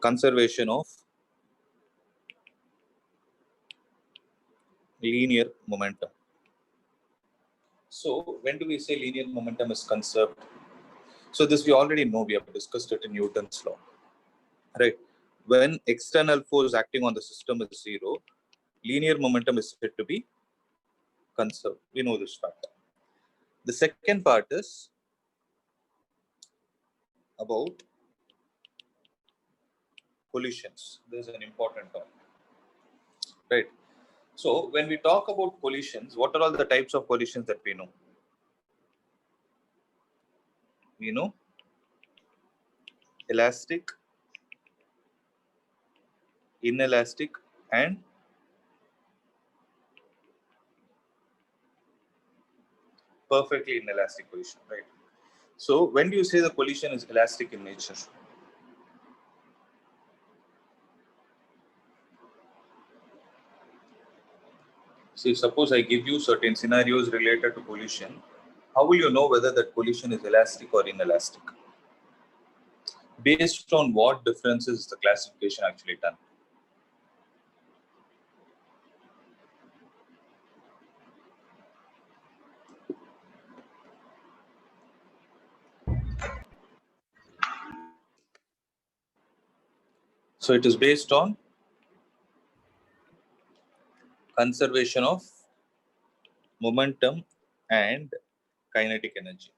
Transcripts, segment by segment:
conservation of linear momentum. So when do we say linear momentum is conserved? So this we already know, we have discussed it in Newton's law, right? When external force acting on the system is zero, linear momentum is said to be conserved. We know this fact. The second part is about collisions. This is an important part, right? So when we talk about collisions, what are all the types of collisions that we know? We know elastic, inelastic, and perfectly inelastic collision, right? So when do you say the collision is elastic in nature? See, suppose I give you certain scenarios related to collision. How will you know whether that collision is elastic or inelastic? Based on what differences is the classification actually done? So it is based on conservation of momentum and kinetic energy.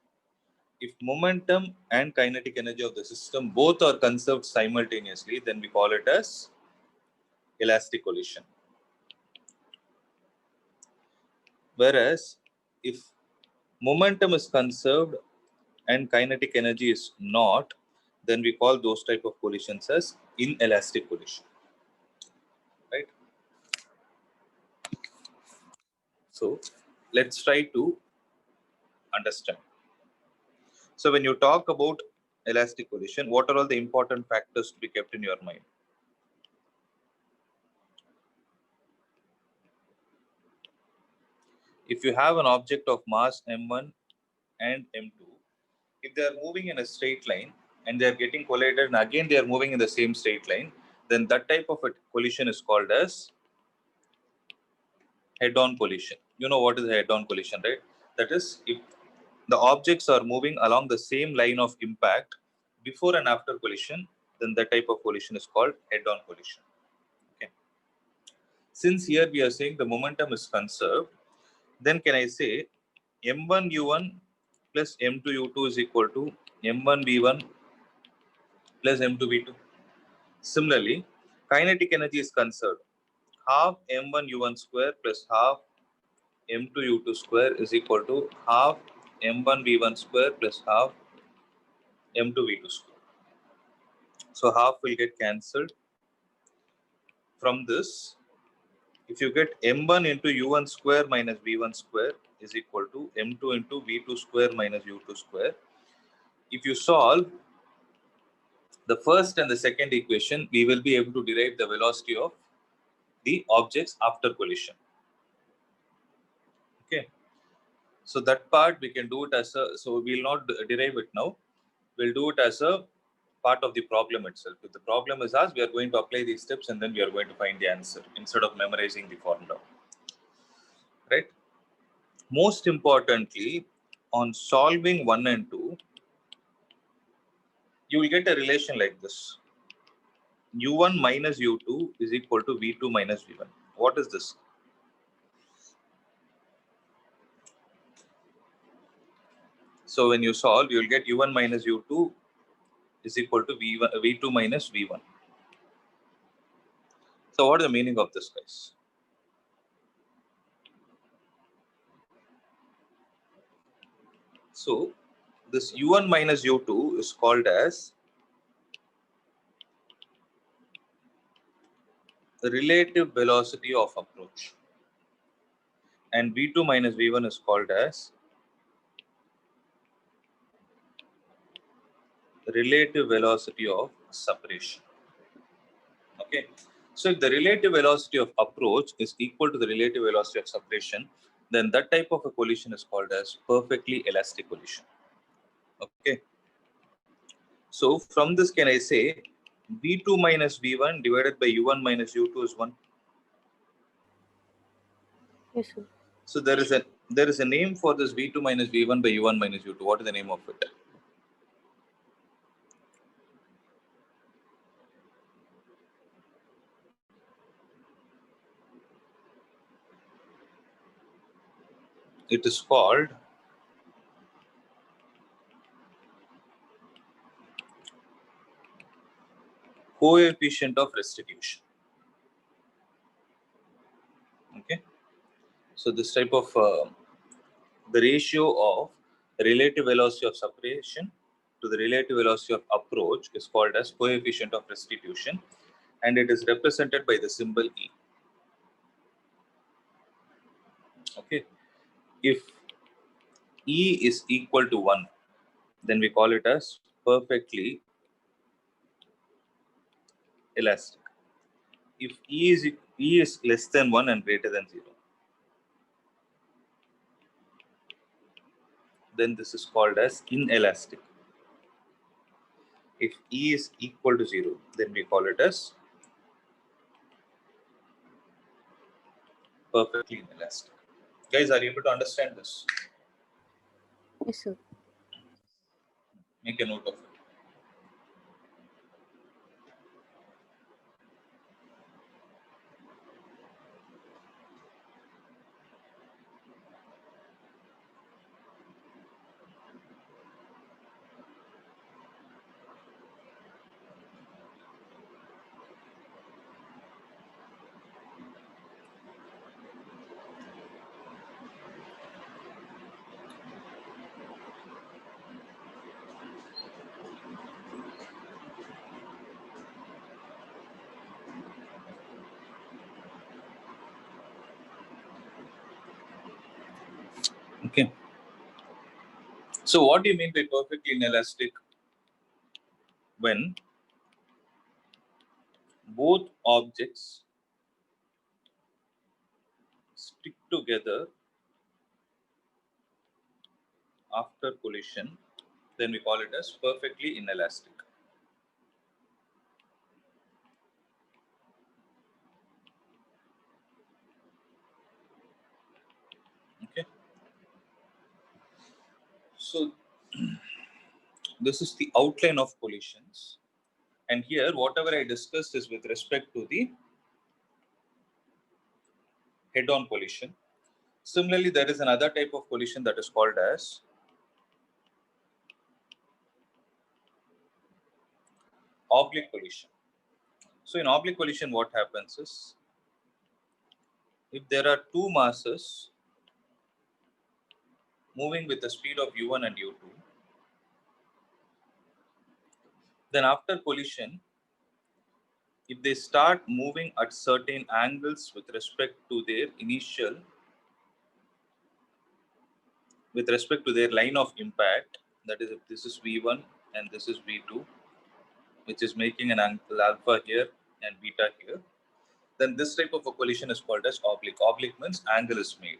If momentum and kinetic energy of the system both are conserved simultaneously, then we call it as elastic collision. Whereas if momentum is conserved and kinetic energy is not, then we call those type of collisions as inelastic collision, right? So let's try to understand. So when you talk about elastic collision, what are all the important factors to be kept in your mind? If you have an object of mass m1 and m2, if they are moving in a straight line and they are getting collided and again they are moving in the same straight line, then that type of a collision is called as head-on collision. You know what is a head-on collision, right? That is, if the objects are moving along the same line of impact before and after collision, then that type of collision is called head-on collision. Okay. Since here we are saying the momentum is conserved, then can I say m1 u1 plus m2 u2 is equal to m1 v1 plus m2 v2. Similarly, kinetic energy is conserved. Half m1 u1 square plus half m2 u2 square is equal to half m1 v1 square plus half m2 v2 square. So half will get cancelled. From this, if you get m1 into u1 square minus v1 square is equal to m2 into v2 square minus u2 square. If you solve the first and the second equation, we will be able to derive the velocity of the objects after collision. Okay. So that part we can do it as a, so we will not derive it now. We'll do it as a part of the problem itself. If the problem is asked, we are going to apply these steps and then we are going to find the answer instead of memorizing the formula. Right? Most importantly, on solving 1 and 2, you will get a relation like this. u1 minus u2 is equal to v2 minus v1. What is this? So when you solve, you will get u1 minus u2 is equal to v2 minus v1. So what is the meaning of this, guys? So this u1 minus u2 is called as the relative velocity of approach, and v2 minus v1 is called as relative velocity of separation. Okay, so if the relative velocity of approach is equal to the relative velocity of separation, then that type of a collision is called as perfectly elastic collision. Okay, so from this can I say V2 minus V1 divided by U1 minus U2 is 1. Yes, sir. So there is a name for this V2 minus V1 by U1 minus U2. What is the name of it? It is called coefficient of restitution. Okay. So this type of the ratio of relative velocity of separation to the relative velocity of approach is called as coefficient of restitution, and it is represented by the symbol E. Okay. If E is equal to 1, then we call it as perfectly elastic. If E is less than 1 and greater than 0, then this is called as inelastic. If E is equal to 0, then we call it as perfectly inelastic. Guys, are you able to understand this? Yes, sir. Make a note of it. Okay. So what do you mean by perfectly inelastic? When both objects stick together after collision, then we call it as perfectly inelastic. Okay. So this is the outline of collisions. And here, whatever I discussed is with respect to the head-on collision. Similarly, there is another type of collision that is called as oblique collision. So in oblique collision, what happens is, if there are two masses moving with the speed of u1 and u2, then after collision, if they start moving at certain angles with respect to their line of impact, that is, if this is v1 and this is v2, which is making an angle alpha here and beta here, then this type of a collision is called as oblique. Oblique means angle is made.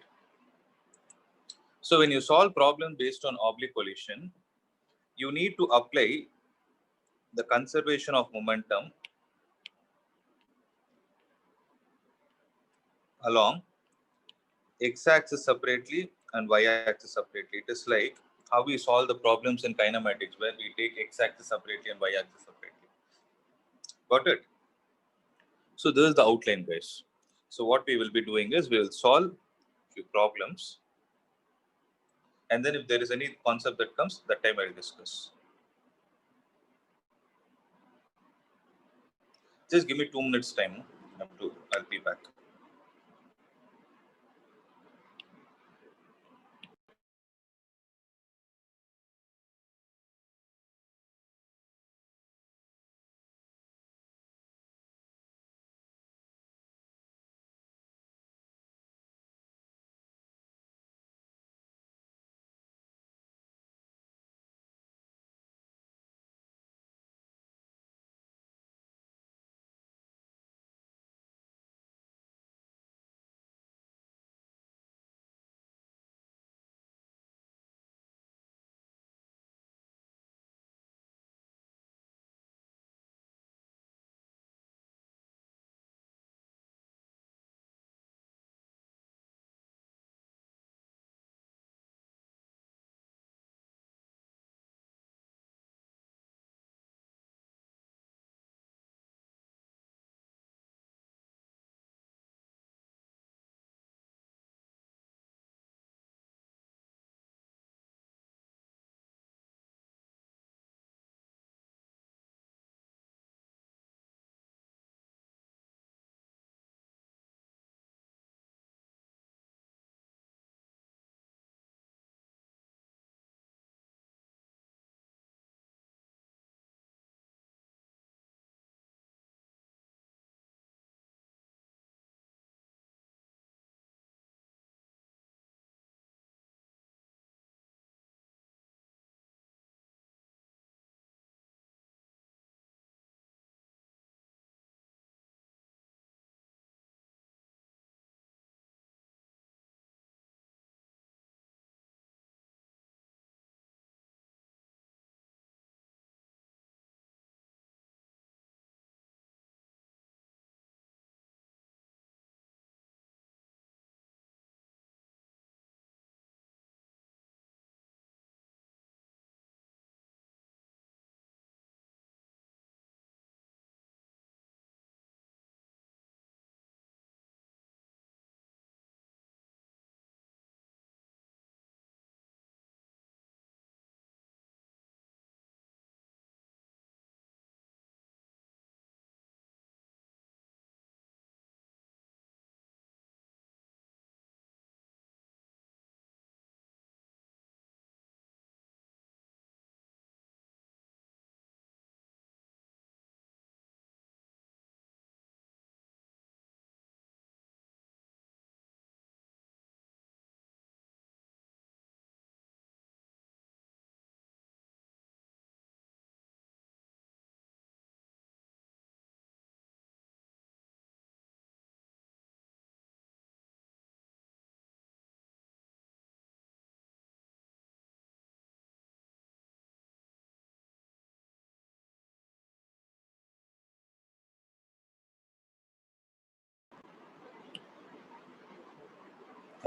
So when you solve problem based on oblique collision, you need to apply the conservation of momentum along x-axis separately and y-axis separately. It is like how we solve the problems in kinematics, where we take x-axis separately and y-axis separately. Got it? So this is the outline, guys. So what we will be doing is we will solve few problems, and then if there is any concept that comes, that time I will discuss. Just give me 2 minutes time. I'll be back.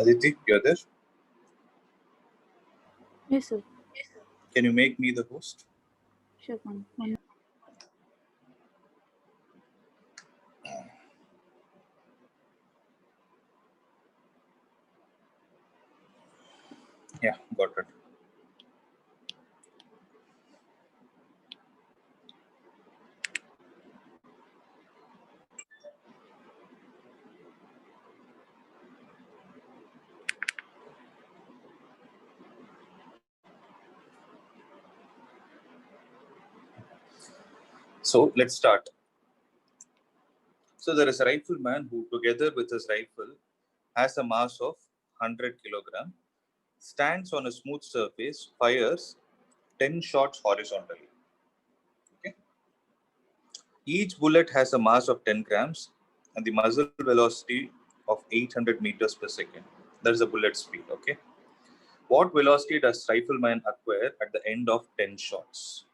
Aditi, you're there? Yes, sir. Can you make me the host? Sure, one. Yeah, got it. So let's start. So there is a rifleman who, together with his rifle, has a mass of 100 kilogram, stands on a smooth surface, fires 10 shots horizontally. Okay. Each bullet has a mass of 10 grams and the muzzle velocity of 800 meters per second. That is the bullet speed. Okay. What velocity does rifleman acquire at the end of 10 shots?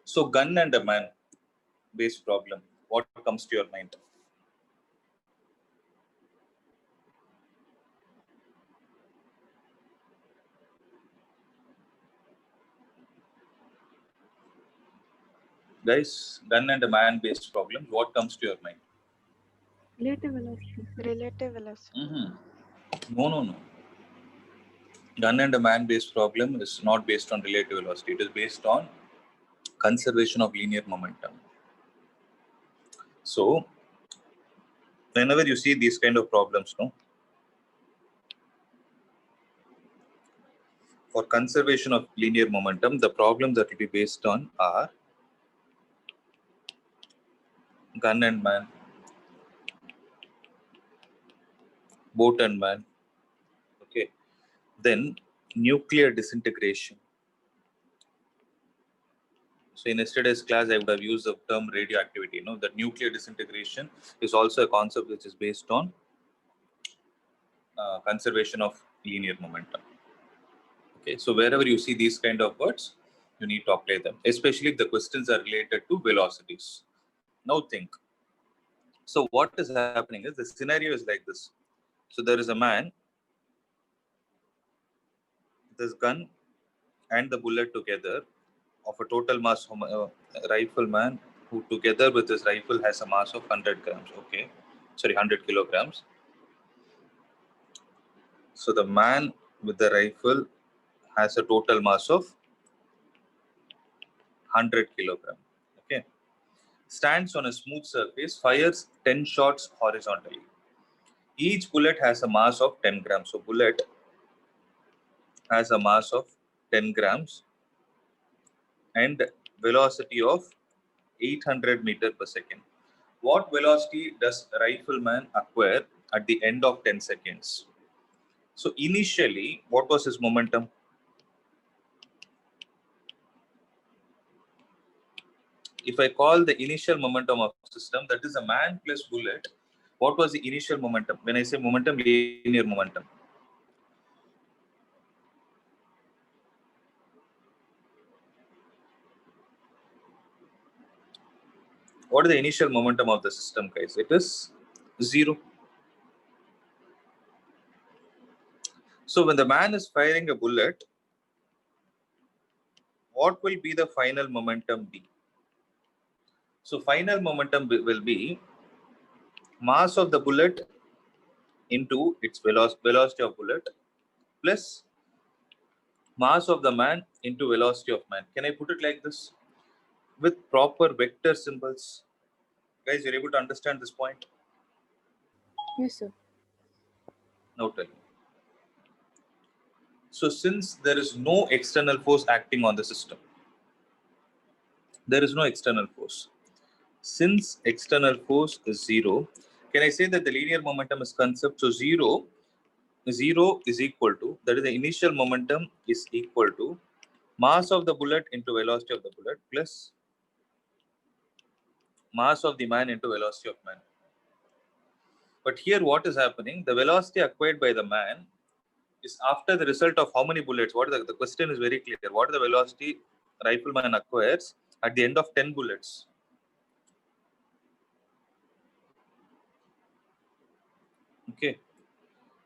So, gun and a man based problem. What comes to your mind? Guys, gun and a man based problem. What comes to your mind? Relative velocity. Relative velocity. No. Gun and a man based problem is not based on relative velocity. It is based on conservation of linear momentum. So, whenever you see these kind of problems, no, for conservation of linear momentum, the problems that will be based on are gun and man, boat and man, okay, then nuclear disintegration. So in yesterday's class, I would have used the term radioactivity. You know, that nuclear disintegration is also a concept which is based on conservation of linear momentum. Okay, so wherever you see these kind of words, you need to apply them, especially if the questions are related to velocities. Now think. So what is happening is the scenario is like this. So there is a man, this gun and the bullet together of a total mass, rifleman who together with his rifle has a mass of 100 grams. Okay, sorry, 100 kilograms. So the man with the rifle has a total mass of 100 kilogram. Okay, stands on a smooth surface, fires 10 shots horizontally. Each bullet has a mass of 10 grams. So bullet has a mass of 10 grams and velocity of 800 meter per second. What velocity does rifleman acquire at the end of 10 seconds? So initially, what was his momentum? If I call the initial momentum of system, that is a man plus bullet, what was the initial momentum? When I say momentum, linear momentum. What is the initial momentum of the system, guys? It is 0. So when the man is firing a bullet, what will be the final momentum be? So final momentum will be mass of the bullet into its velocity of bullet plus mass of the man into velocity of man. Can I put it like this? With proper vector symbols. Guys, you're able to understand this point? Yes, sir. Now tell me. So since there is no external force acting on the system, there is no external force. Since external force is 0, can I say that the linear momentum is concept? So 0 is equal to, that is the initial momentum is equal to mass of the bullet into velocity of the bullet plus mass of the man into velocity of man. But here what is happening? The velocity acquired by the man is after the result of how many bullets? What is the question is very clear. What is the velocity rifleman acquires at the end of 10 bullets? Okay.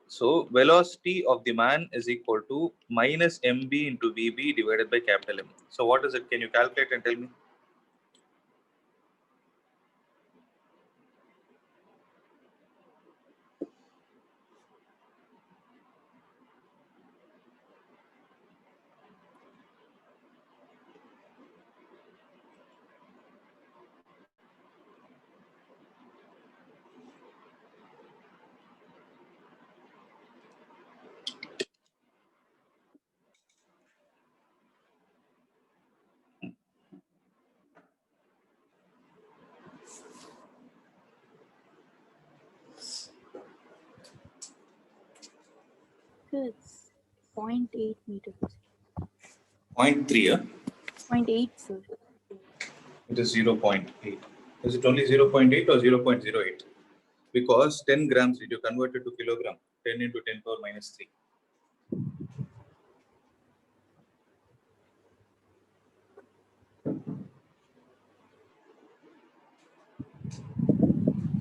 So velocity of the man is equal to minus mb into vb divided by capital M. So what is it? Can you calculate and tell me? Sir, it's 0.8 meters. 0.3, 0.8, sir. it is 0.8. Is it only 0.8 or 0.08? Because 10 grams, did you convert it to kilogram? 10 into 10 power minus 3.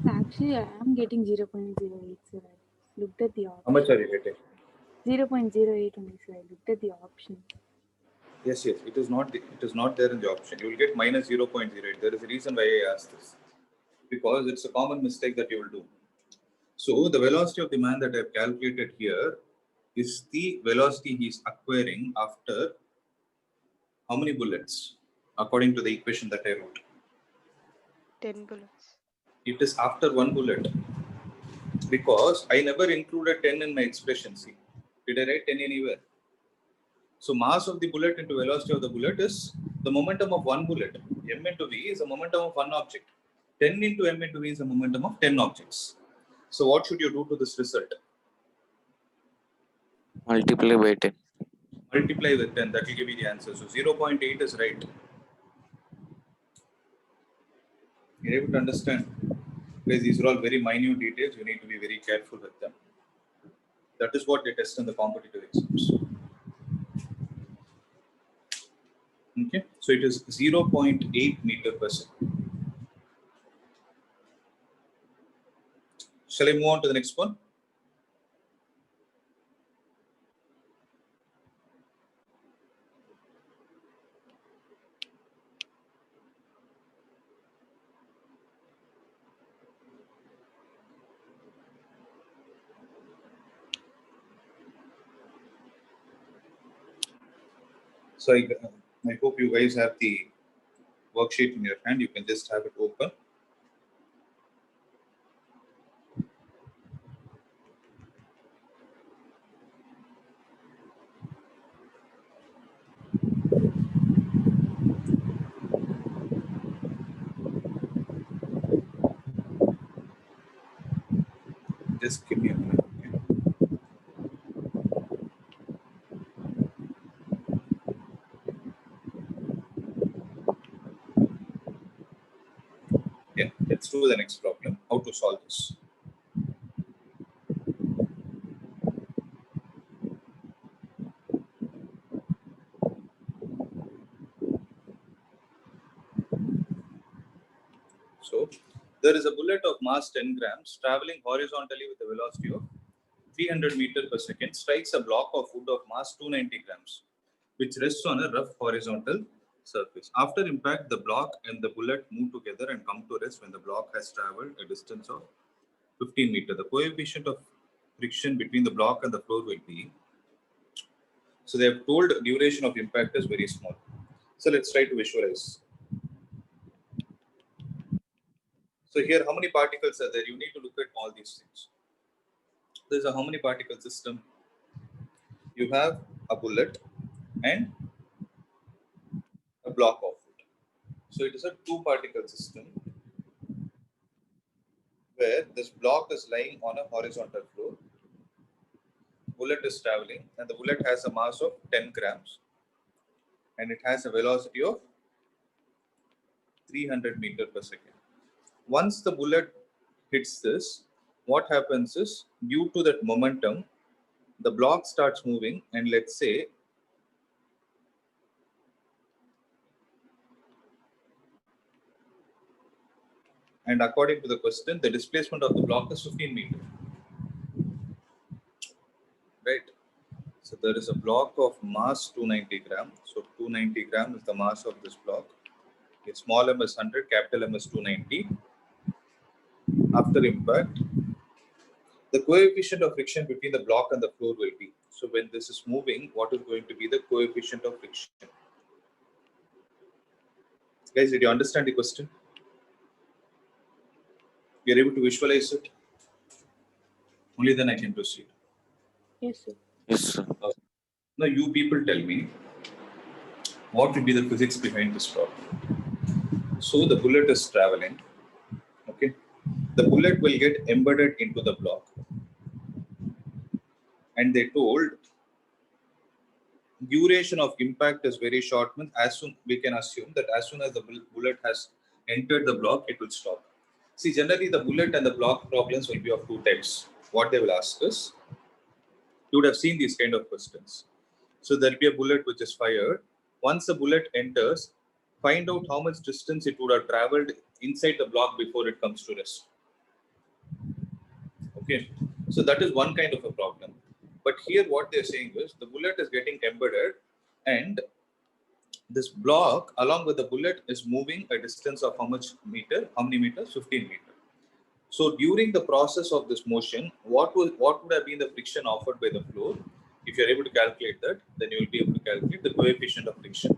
Actually, I am getting 0.08, sir. I looked at the How option. much are you getting? 0.08 only, sir. I looked at the option. Yes, yes. It is not. It is not there in the option. You will get minus 0.08. There is a reason why I asked this, because it's a common mistake that you will do. So the velocity of the man that I have calculated here is the velocity he is acquiring after how many bullets, according to the equation that I wrote. 10 bullets. It is after one bullet, because I never included 10 in my expression. See, did I write 10 anywhere? So mass of the bullet into velocity of the bullet is the momentum of one bullet. M into V is the momentum of one object. 10 into M into V is the momentum of 10 objects. So what should you do to this result? Multiply by 10. Multiply with 10. That will give you the answer. So 0.8 is right. You're able to understand? Because these are all very minute details. You need to be very careful with them. That is what they test in the competitive exams. Okay. So it is 0.8 meter per second. Shall I move on to the next one? So I hope you guys have the worksheet in your hand. You can just have it open. Just give me a minute. Okay? Yeah, let's do the next problem. How to solve this? So there is a bullet of mass 10 grams traveling horizontally with a velocity of 300 meters per second, strikes a block of wood of mass 290 grams, which rests on a rough horizontal surface. After impact, the block and the bullet move together and come to rest when the block has traveled a distance of 15 meters. The coefficient of friction between the block and the floor will be. So they have told duration of impact is very small. So let's try to visualize. So here, how many particles are there? You need to look at all these things. There's a how many particle system? You have a bullet and a block of wood. So it is a two particle system where this block is lying on a horizontal floor. Bullet is traveling and the bullet has a mass of 10 grams and it has a velocity of 300 meters per second. Once the bullet hits this, what happens is, due to that momentum, the block starts moving, and let's say and according to the question, the displacement of the block is 15 meters. there is a block of mass 290 gram. So 290 gram is the mass of this block. Okay, small m is 100, capital M is 290. After impact, the coefficient of friction between the block and the floor will be. So when this is moving, what is going to be the coefficient of friction? Guys, did you understand the question? You're able to visualize it? Only then I can proceed. Yes, sir. Yes, sir. Now you people tell me, what will be the physics behind this problem? So the bullet is traveling. Okay. The bullet will get embedded into the block. And they told duration of impact is very short. Means as soon we can assume that as soon as the bullet has entered the block, it will stop. See, generally the bullet and the block problems will be of two types. What they will ask us, you would have seen these kind of questions. So there will be a bullet which is fired. Once the bullet enters, find out how much distance it would have traveled inside the block before it comes to rest. Okay, so that is one kind of a problem. But here what they're saying is the bullet is getting embedded and this block along with the bullet is moving a distance of how much meter? How many meters? 15 meters. So during the process of this motion, what would have been the friction offered by the floor? If you're able to calculate that, then you will be able to calculate the coefficient of friction.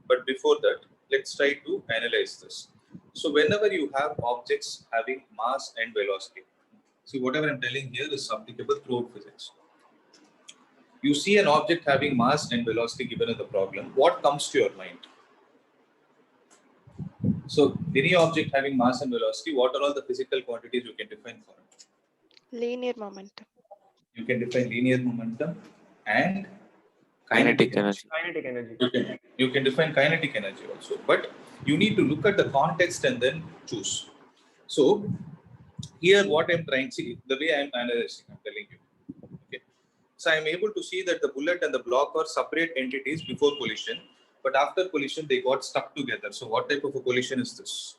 But before that, let's try to analyze this. So whenever you have objects having mass and velocity, see whatever I'm telling here is applicable throughout physics. You see an object having mass and velocity given in the problem, what comes to your mind? So any object having mass and velocity, what are all the physical quantities you can define for it? Linear momentum. You can define linear momentum and Kinetic energy. Kinetic energy. You can define kinetic energy also, but you need to look at the context and then choose. So here what I'm trying to see, the way I'm analyzing, I'm telling you. Okay. So I'm able to see that the bullet and the block are separate entities before collision, but after collision they got stuck together. So what type of a collision is this?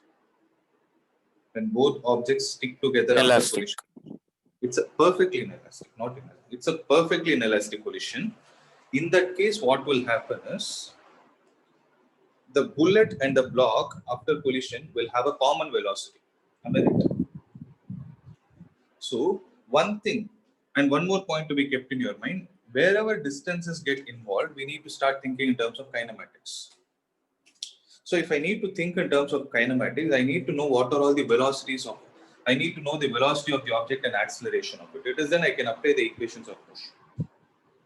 When both objects stick together after Elastic. collision. It's a perfectly inelastic, not inelastic. It's a perfectly inelastic collision. In that case, what will happen is the bullet and the block after collision will have a common velocity. Am I right? So one thing and one more point to be kept in your mind, wherever distances get involved, we need to start thinking in terms of kinematics. So if I need to think in terms of kinematics, I need to know what are all the velocities of it. I need to know the velocity of the object and acceleration of it. It is then I can apply the equations of motion.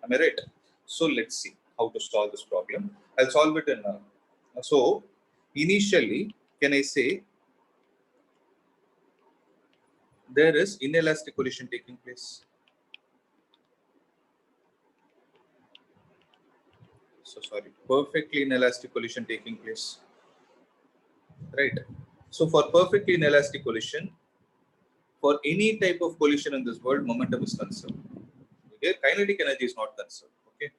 Am I right? So let's see how to solve this problem. I'll solve it in so initially, can I say there is inelastic collision taking place? So sorry, perfectly inelastic collision taking place. Right. So for perfectly inelastic collision, for any type of collision in this world, momentum is conserved. Okay, kinetic energy is not conserved. Okay.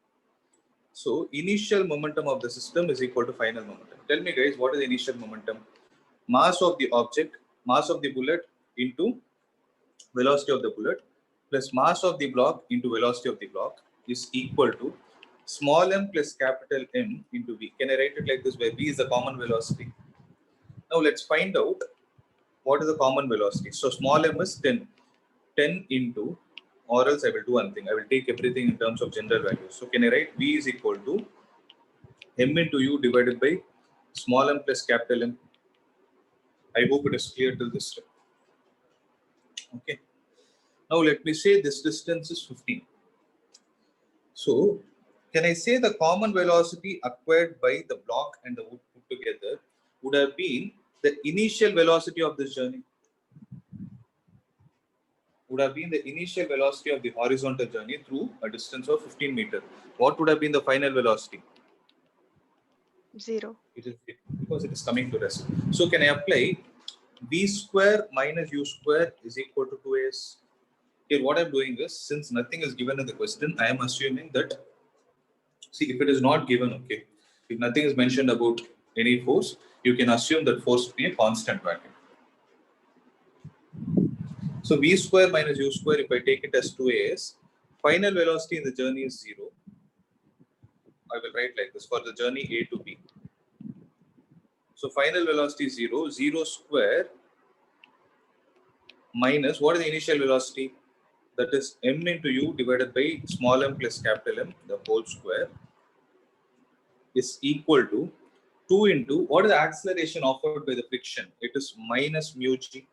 So initial momentum of the system is equal to final momentum. Tell me guys, what is the initial momentum? Mass of the object, mass of the bullet into velocity of the bullet plus mass of the block into velocity of the block is equal to small m plus capital M into V. Can I write it like this where V is the common velocity? Now let's find out what is the common velocity. So small m is 10. 10 into, or else I will do one thing. I will take everything in terms of general values. So can I write V is equal to M into U divided by small m plus capital M. I hope it is clear till this step. Okay. Now let me say this distance is 15. So can I say the common velocity acquired by the block and the wood put together would have been the initial velocity of this journey? Would have been the initial velocity of the horizontal journey through a distance of 15 meters. What would have been the final velocity? 0. It is because it is coming to rest. So can I apply V square minus U square is equal to 2as? Here what I'm doing is, since nothing is given in the question, I am assuming that, see if it is not given, okay, if nothing is mentioned about any force, you can assume that force to be a constant value. So V square minus U square, if I take it as 2as, final velocity in the journey is 0. I will write like this for the journey A to B. So final velocity is 0, 0 square minus what is the initial velocity? That is m into u divided by small m plus capital M, the whole square, is equal to 2 into what is the acceleration offered by the friction? It is minus mu g.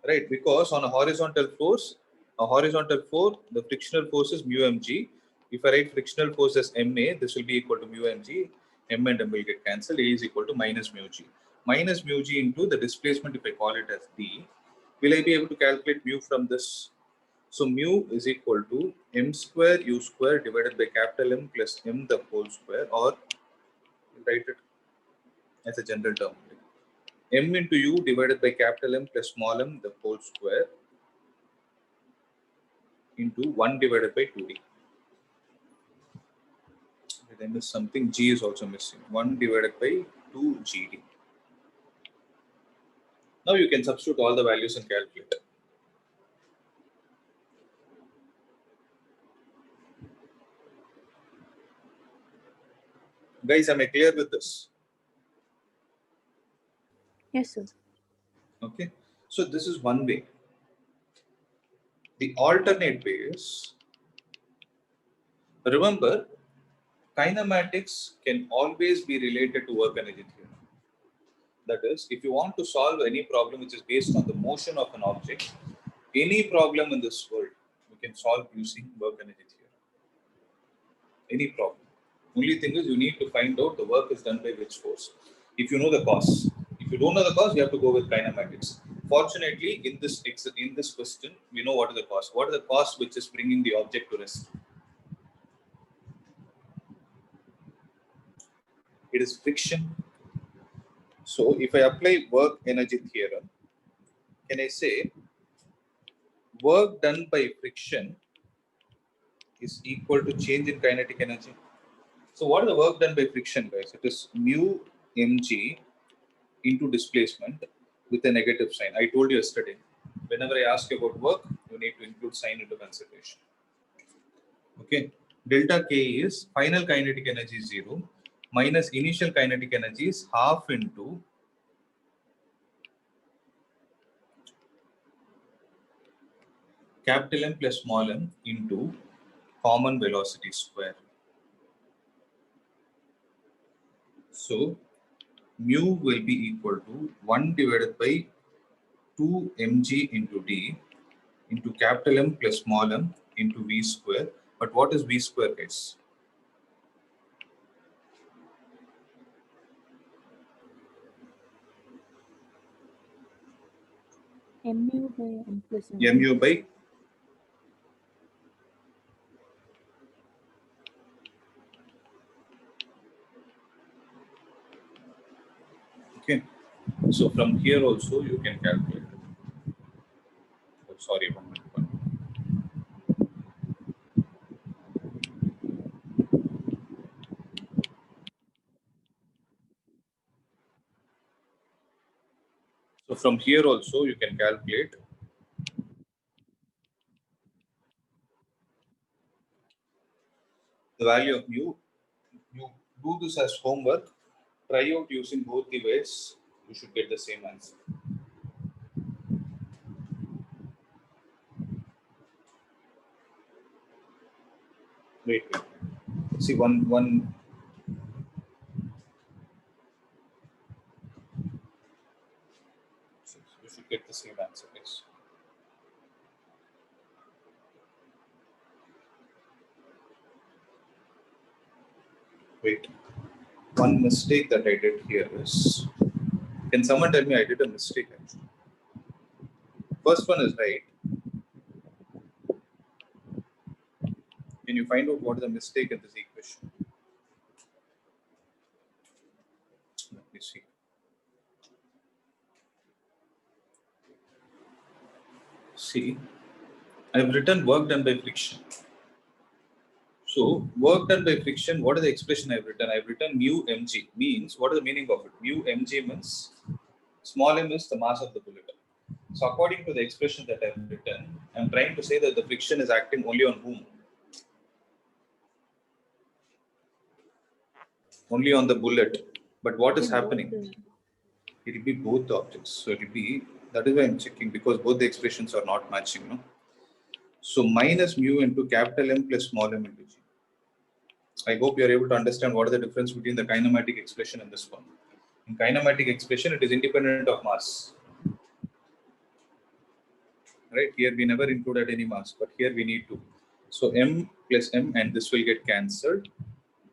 Right, because on a horizontal force, the frictional force is mu mg. If I write frictional force as ma, this will be equal to mu mg. M and m will get cancelled. A is equal to minus mu g. Minus mu g into the displacement, if I call it as d. Will I be able to calculate mu from this? So mu is equal to m square u square divided by capital M plus m the whole square, or write it as a general term. M into u divided by capital M plus small m the whole square into 1 divided by 2d. Did I miss something? G is also missing. 1 divided by 2 gd. Now you can substitute all the values in calculator. Guys, am I clear with this? Yes, sir. Okay. So this is one way. The alternate way is, remember, kinematics can always be related to work energy theorem. That is, if you want to solve any problem which is based on the motion of an object, any problem in this world, you can solve using work energy theorem. Any problem. Only thing is you need to find out the work is done by which force. If you know the cause. If you don't know the cause, you have to go with kinematics. Fortunately, in this question, we know what is the cause. What is the cause which is bringing the object to rest? It is friction. So if I apply work energy theorem, can I say work done by friction is equal to change in kinetic energy? So what is the work done by friction, guys? It is mu mg into displacement with a negative sign. I told you yesterday, whenever I ask you about work, you need to include sign into consideration. Okay. Delta K is final kinetic energy is 0 minus initial kinetic energy is half into capital M plus small m into common velocity square. So mu will be equal to 1 divided by 2 mg into d into capital M plus small m into v square. But what is v square, guys? mu by m plus n. Mu by okay. So from here also you can calculate. Oh, sorry, 1 minute. So from here also you can calculate the value of mu. You do this as homework. Try out using both the ways. You should get the same answer. Wait. See one. You should get the same answer, guys. Wait. One mistake that I did here is, can someone tell me I did a mistake actually? First one is right. Can you find out what is the mistake in this equation? Let me see. See, I've written work done by friction. So work done by friction, what is the expression I've written? I've written mu mg, means what is the meaning of it? Mu mg means small m is the mass of the bullet. So according to the expression that I've written, I'm trying to say that the friction is acting only on whom? only on the bullet. But what is They both happening? the- It will be both the objects. So it will be, that is why I'm checking, because both the expressions are not matching. No? So minus mu into capital M plus small m into g. I hope you are able to understand what is the difference between the kinematic expression and this one. In kinematic expression, it is independent of mass. Right, here we never included any mass, but here we need to. So m plus m and this will get cancelled.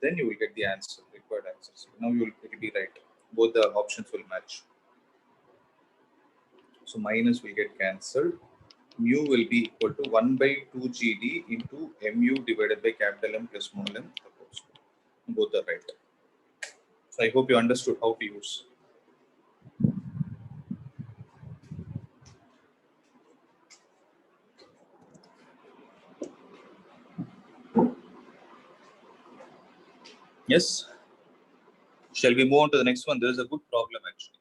Then you will get the answer, required answer. So now it will be right. Both the options will match. So minus will get cancelled. Mu will be equal to 1 by 2 GD into mu divided by capital M plus small m. Both are right. So I hope you understood how to use. Yes. Shall we move on to the next one? There is a good problem actually.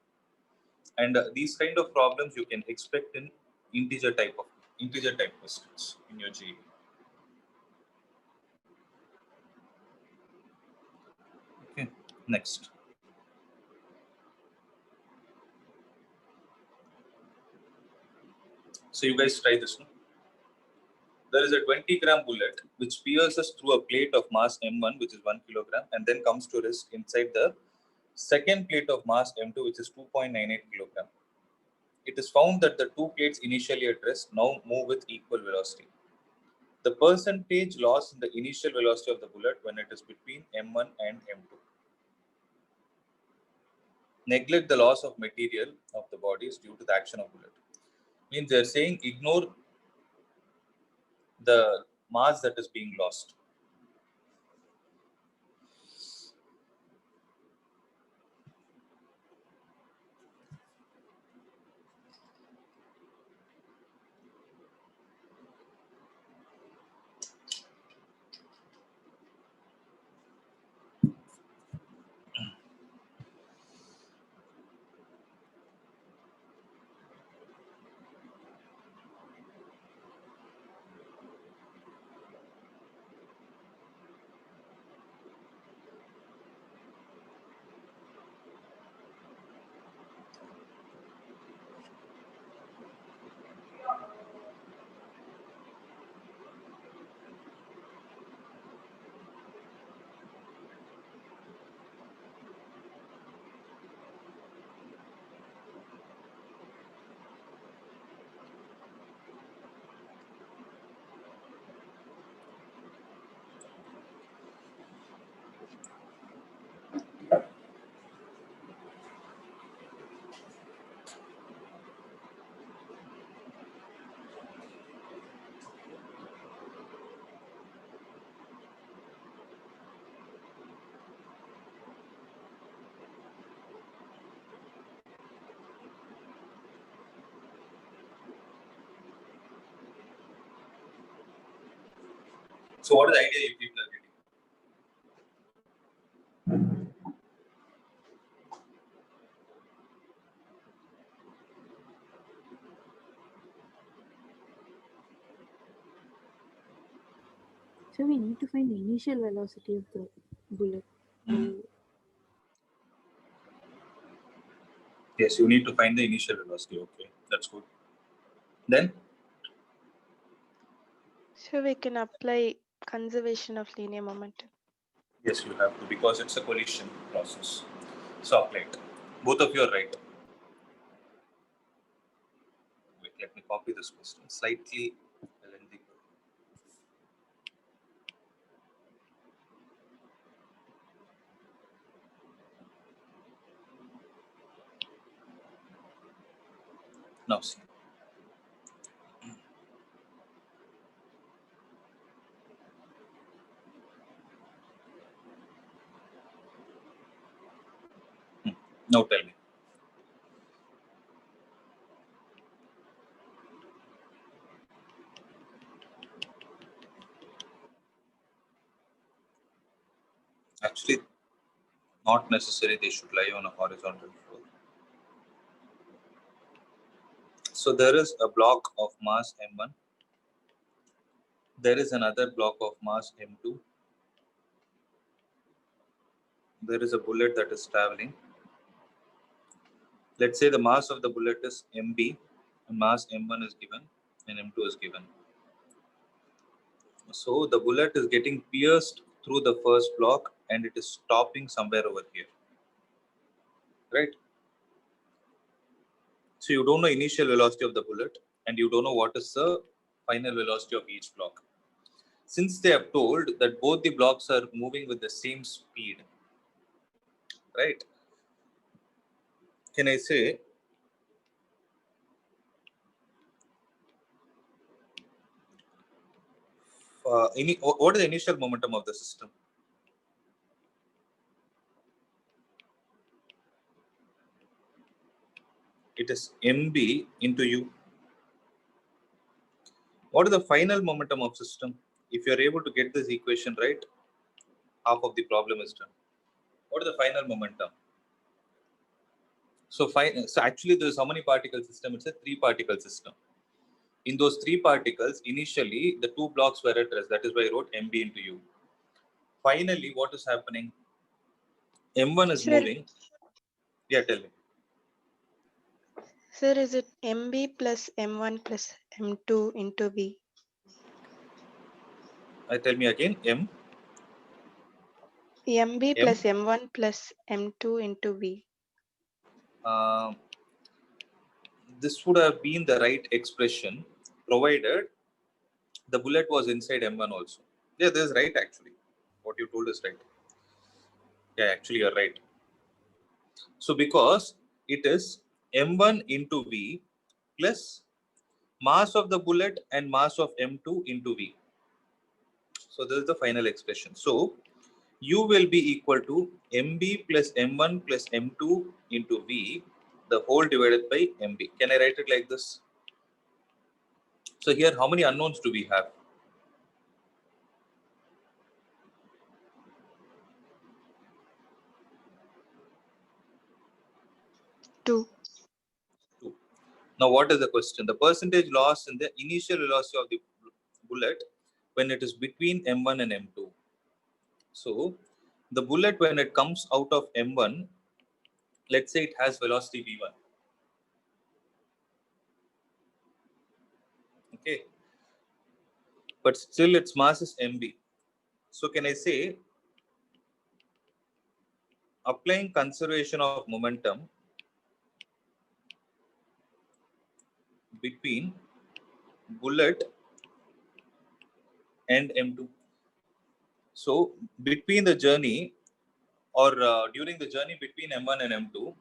And these kind of problems you can expect in integer type questions in your GE. Okay, next. So you guys try this one. There is a 20-gram bullet which pierces through a plate of mass M1, which is 1 kilogram, and then comes to rest inside the second plate of mass M2, which is 2.98 kilogram. It is found that the two plates initially at rest now move with equal velocity. The percentage loss in the initial velocity of the bullet when it is between M1 and M2. Neglect the loss of material of the bodies due to the action of bullet. Means they are saying ignore the mass that is being lost. So what is the idea you people are getting? So we need to find the initial velocity of the bullet. Yes, you need to find the initial velocity. Okay, that's good. Then, So we can apply conservation of linear momentum. yes, you have to, because it's a collision process. So apply it. Both of you are right. Wait, let me copy this question. Slightly lengthy. Now see. Now tell me. Actually, not necessary they should lie on a horizontal floor. So there is a block of mass M1. There is another block of mass M2. there is a bullet that is traveling. Let's say the mass of the bullet is mb, and mass m1 is given and m2 is given. So the bullet is getting pierced through the first block and it is stopping somewhere over here, right? So you don't know initial velocity of the bullet and you don't know what is the final velocity of each block. Since they have told that both the blocks are moving with the same speed, right? Can I say what is the initial momentum of the system? It is mb into u. What is the final momentum of system? If you are able to get this equation right, half of the problem is done. What is the final momentum? So actually there's how many particle system? It's a 3-particle system. In those 3 particles, initially the 2 blocks were at rest. That is why I wrote mb into u. Finally, what is happening? M1 is Sir, moving. Yeah, tell me. sir, is it MB plus M1 plus M2 into V? Tell me again. MB M. plus M1 plus M2 into V. This would have been the right expression provided the bullet was inside M1 also. Yeah, this is right actually. What you told is right. Yeah, actually you're right. So because it is M1 into V plus mass of the bullet and mass of M2 into V. So this is the final expression. So U will be equal to MB plus M1 plus M2 into V, the whole divided by MB. Can I write it like this? So here, how many unknowns do we have? Two. 2. Now, what is the question? The percentage loss in the initial velocity of the bullet when it is between M1 and M2. So, the bullet when it comes out of M1, let's say it has velocity V1. Okay. But still its mass is mb. So can I say applying conservation of momentum between bullet and m2? So between the journey or during the journey between m1 and m2,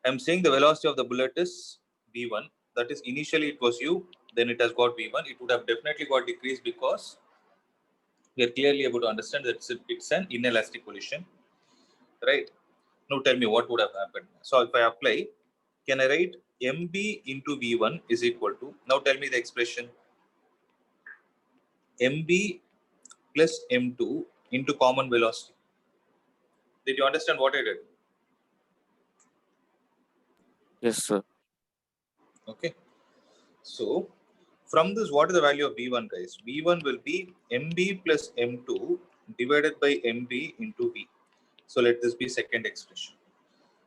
I'm saying the velocity of the bullet is v1. That is initially it was u, then it has got v1. It would have definitely got decreased because we are clearly able to understand that it's an inelastic collision, right? Now tell me what would have happened. So if I apply, can I write mb into v1 is equal to, now tell me the expression, mb plus m2 into common velocity. Did you understand what I did? Yes, sir. Okay. So from this, what is the value of v1, guys? v1 will be mb plus m2 divided by mb into v. So let this be second expression.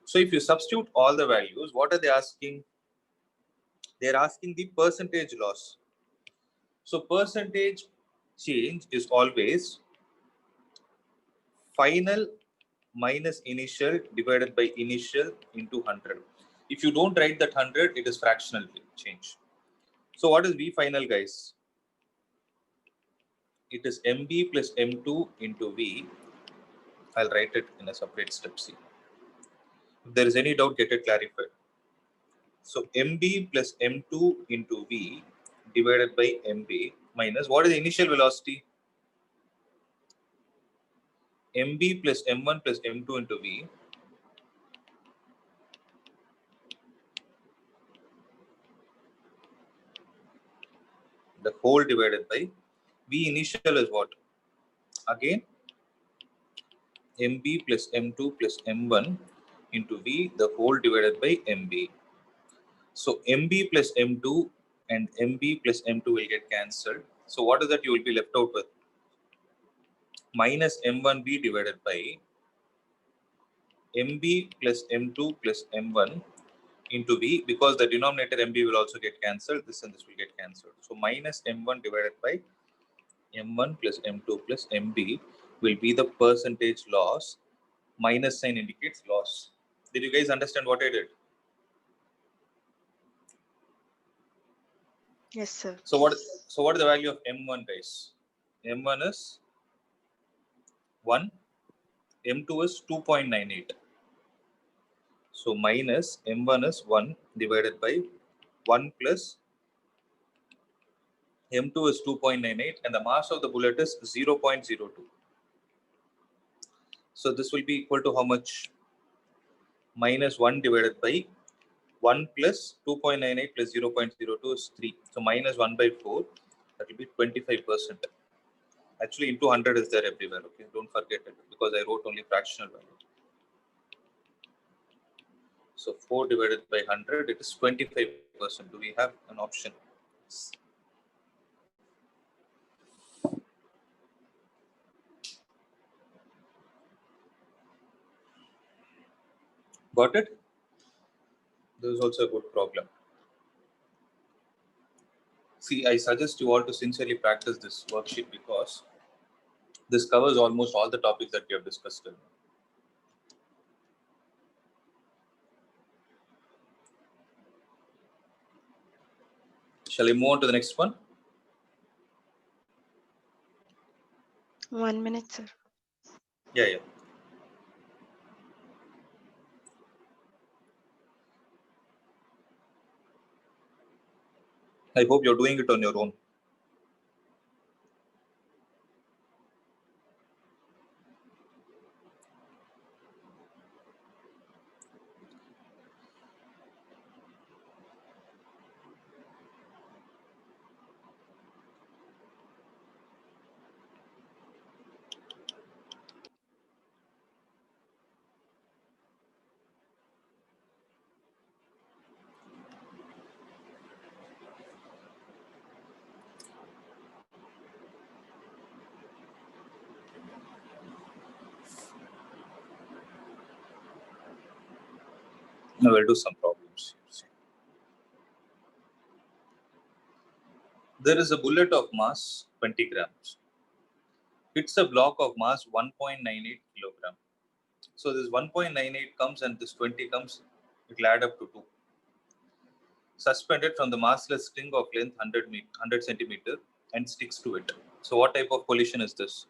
So if you substitute all the values, what are they asking? They're asking the percentage loss. So percentage change is always final minus initial divided by initial into 100. If you don't write that 100, it is fractional change. So what is V final, guys? It is MB plus M2 into V. I'll write it in a separate step C. If there is any doubt, get it clarified. So MB plus M2 into V divided by MB minus, what is the initial velocity? MB plus M1 plus M2 into V. The whole divided by V initial is what? Again, MB plus M2 plus M1 into V, the whole divided by MB. So MB plus M2 and MB plus M2 will get cancelled. So what is that you will be left out with? Minus M1B divided by mb plus m2 plus m1 into v, because the denominator mb will also get cancelled, this and this will get cancelled. So minus m1 divided by m1 plus m2 plus mb will be the percentage loss. Minus sign indicates loss. Did you guys understand what I did? Yes, sir. So what is the value of m1, guys? M1 is 1, m2 is 2.98. So minus m1 is 1 divided by 1 plus m2 is 2.98 and the mass of the bullet is 0.02. So this will be equal to how much? Minus 1 divided by 1 plus 2.98 plus 0.02 is 3. So minus 1 by 4, that will be 25%. Actually, into 100 is there everywhere. Okay, don't forget it because I wrote only fractional value. So 4 divided by 100, it is 25%. Do we have an option? Got it? This is also a good problem. See, I suggest you all to sincerely practice this worksheet because this covers almost all the topics that we have discussed till now. Shall I move on to the next one? 1 minute, sir. Yeah. I hope you're doing it on your own. Now we'll do some problems. There is a bullet of mass 20 grams. Hits a block of mass 1.98 kilogram. So this 1.98 comes and this 20 comes, it will add up to 2. Suspended from the massless string of length 100 centimeter and sticks to it. So what type of collision is this?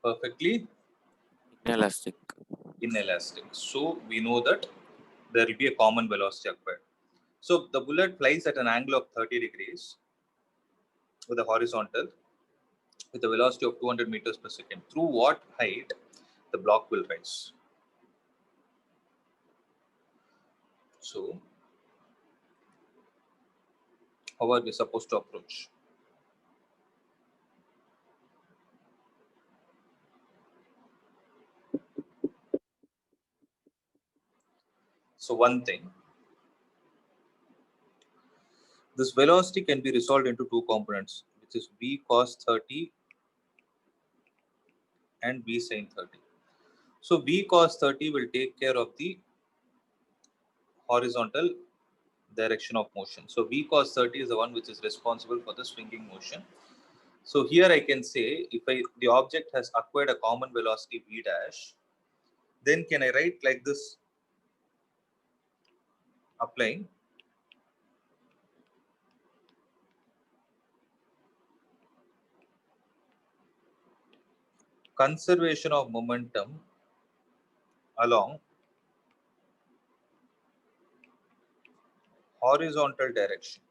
Perfectly Inelastic. inelastic. So we know that there will be a common velocity acquired. So the bullet flies at an angle of 30 degrees with a horizontal with a velocity of 200 meters per second. Through what height the block will rise? So how are we supposed to approach? So one thing, this velocity can be resolved into two components, which is v cos 30 and v sin 30. So v cos 30 will take care of the horizontal direction of motion. So v cos 30 is the one which is responsible for the swinging motion. So here I can say if the object has acquired a common velocity v dash, then can I write like this, applying conservation of momentum along horizontal direction.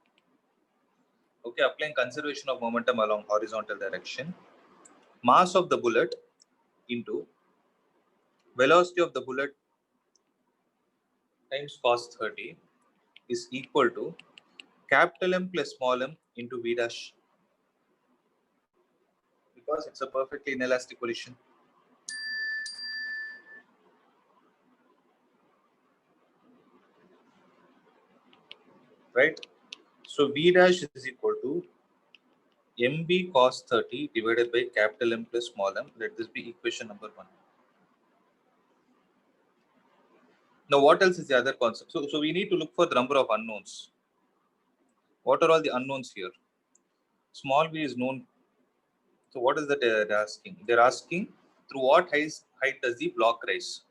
Okay, applying conservation of momentum along horizontal direction. Mass of the bullet into velocity of the bullet times cos 30 is equal to capital M plus small m into v dash, because it's a perfectly inelastic collision. Right? So v dash is equal to mb cos 30 divided by capital M plus small m. Let this be equation number 1. Now, what else is the other concept? So we need to look for the number of unknowns. What are all the unknowns here? Small v is known. So what is that they're asking? They're asking through what height does the block rise?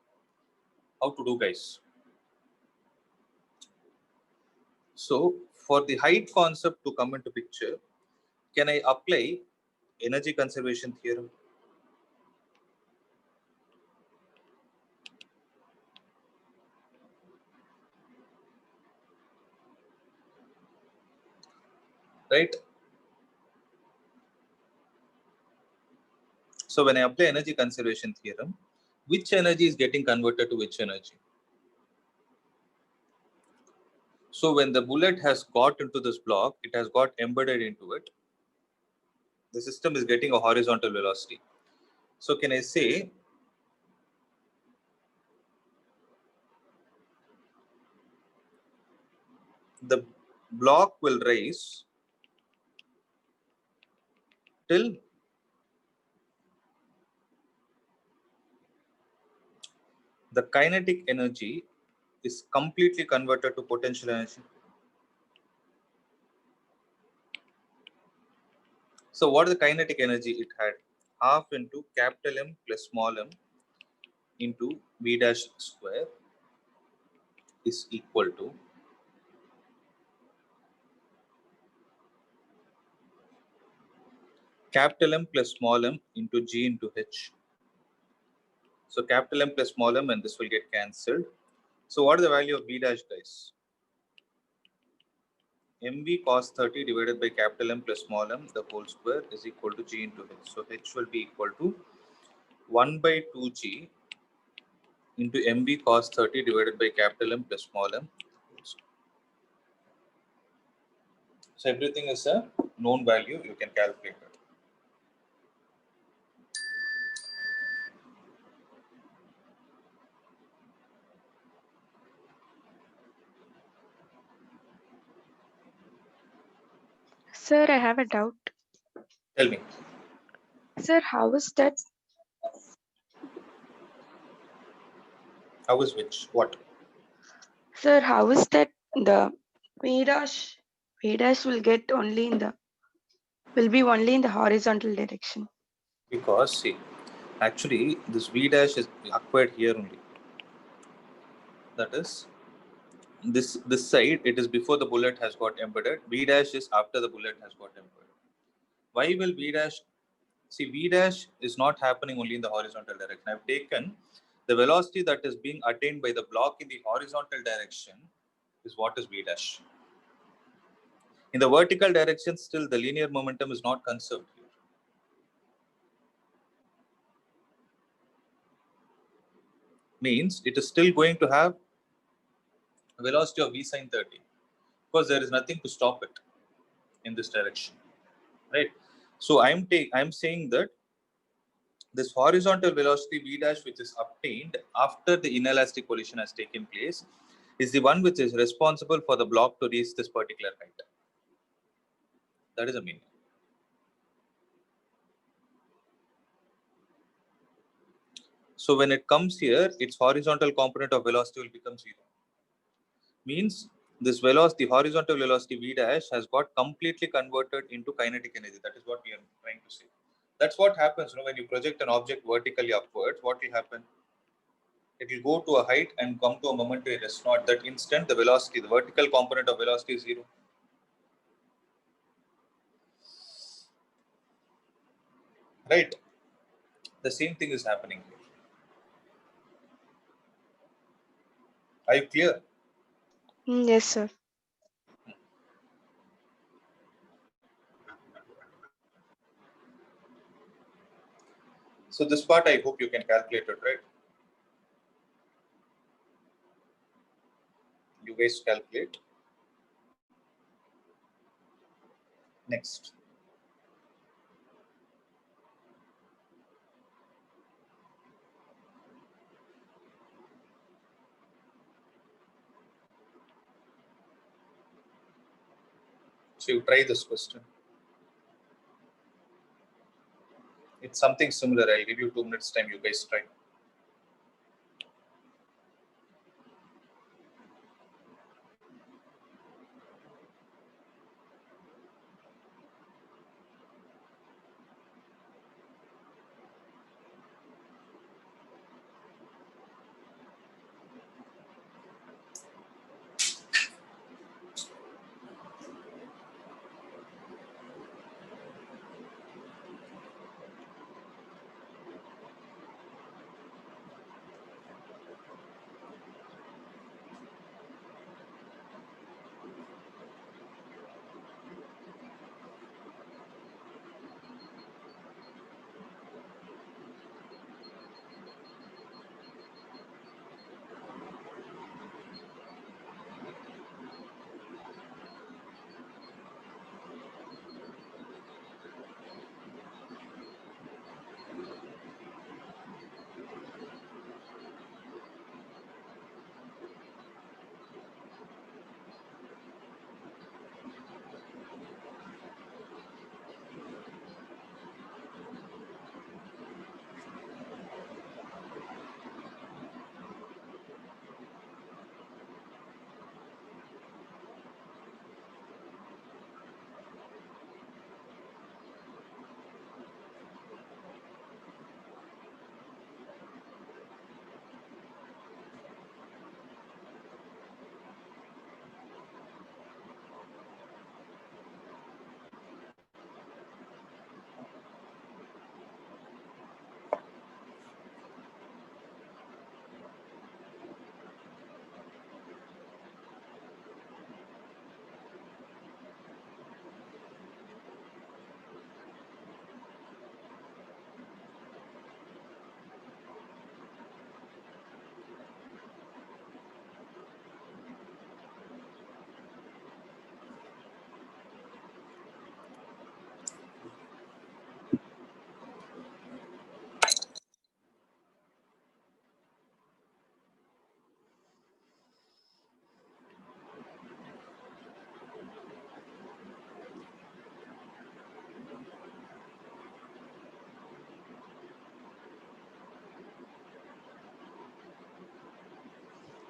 How to do, guys? So for the height concept to come into picture, can I apply energy conservation theorem? Right? So when I apply energy conservation theorem, which energy is getting converted to which energy? So when the bullet has got into this block, it has got embedded into it. The system is getting a horizontal velocity. So can I say the block will rise till the kinetic energy is completely converted to potential energy? So what is the kinetic energy it had? Half into capital M plus small m into v dash square is equal to capital M plus small m into g into h. So capital M plus small m, and this will get cancelled. So what is the value of v dash, guys? mv cos 30 divided by capital M plus small m, the whole square, is equal to g into h. So h will be equal to 1 by 2g into mv cos 30 divided by capital M plus small m. So everything is a known value, you can calculate it. Sir, I have a doubt. Tell me. Sir, how is that? How is which? What? Sir, how is that the V dash will get only in the will be only in the horizontal direction? Because see, actually this v dash is acquired here only. That is this side, it is before the bullet has got embedded. V dash is after the bullet has got embedded. Why will v dash? See, v dash is not happening only in the horizontal direction. I've taken the velocity that is being attained by the block in the horizontal direction is what is v dash. In the vertical direction, still the linear momentum is not conserved here. Means it is still going to have a velocity of v sine 30 because there is nothing to stop it in this direction, right? So I'm saying that this horizontal velocity v dash, which is obtained after the inelastic collision has taken place, is the one which is responsible for the block to reach this particular height. That is the meaning. So when it comes here, its horizontal component of velocity will become 0. Means this velocity, the horizontal velocity v dash, has got completely converted into kinetic energy. That is what we are trying to say. That's what happens, when you project an object vertically upwards. What will happen? It will go to a height and come to a momentary rest. Now at that instant, the velocity, the vertical component of velocity is 0. Right? The same thing is happening here. Are you clear? Yes, sir. So this part, I hope you can calculate it, right? You guys calculate. Next. So you try this question. It's something similar. I'll give you 2 minutes time. You guys try.